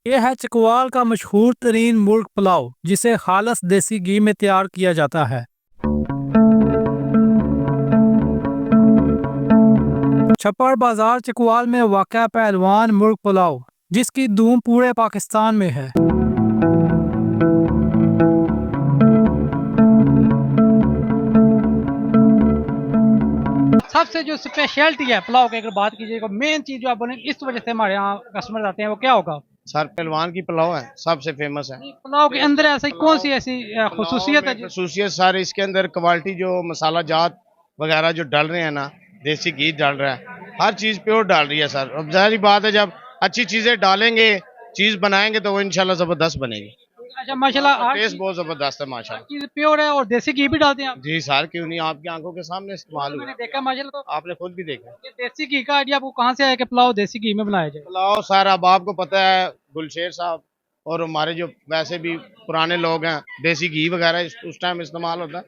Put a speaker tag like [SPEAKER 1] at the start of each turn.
[SPEAKER 1] ये है चकवाल का मशहूर तरीन मुर्ग पुलाव, जिसे खालस देसी घी में तैयार किया जाता है। छप्पर बाजार चकवाल में वाक़ा पहलवान मुर्ग पुलाव, जिसकी धूम पूरे पाकिस्तान में है।
[SPEAKER 2] सबसे जो स्पेशलिटी है पुलाव की, अगर बात कीजिएगा, मेन चीज जो आप बोले इस वजह से हमारे यहाँ कस्टमर आते हैं, वो क्या होगा?
[SPEAKER 3] सर पहलवान की पुलाव है, सबसे फेमस है।
[SPEAKER 2] पुलाव के अंदर ऐसी कौन सी ऐसी
[SPEAKER 3] पुलाव
[SPEAKER 2] खसूसियत है
[SPEAKER 3] में खसूसियत सर इसके अंदर क्वालिटी जो मसाला जात वगैरह जो डाल रहे हैं ना, देसी घी डाल रहा है, हर चीज प्योर डाल रही है सर। अब जाहिर बात है, जब अच्छी चीजें डालेंगे, चीज बनाएंगे तो वो इंशाल्लाह जबरदस्त बनेगी।
[SPEAKER 2] अच्छा माशाल्लाह, हर
[SPEAKER 3] टेस्ट बहुत जबरदस्त है माशाल्लाह।
[SPEAKER 2] चीज प्योर है और देसी घी भी डालते हैं आप?
[SPEAKER 3] जी सर, क्यों नहीं, आपकी आंखों के सामने इस्तेमाल हुआ,
[SPEAKER 2] मैंने देखा माशाल्लाह। तो
[SPEAKER 3] आपने खुद भी देखा।
[SPEAKER 2] ये देसी घी का आइडिया आपको कहाँ से आया कि पुलाव देसी घी में बनाया जाए?
[SPEAKER 3] पुलाव सर अब आपको पता है, गुलशेर साहब और हमारे जो वैसे भी पुराने लोग हैं, देसी घी वगैरह उस टाइम इस्तेमाल होता है,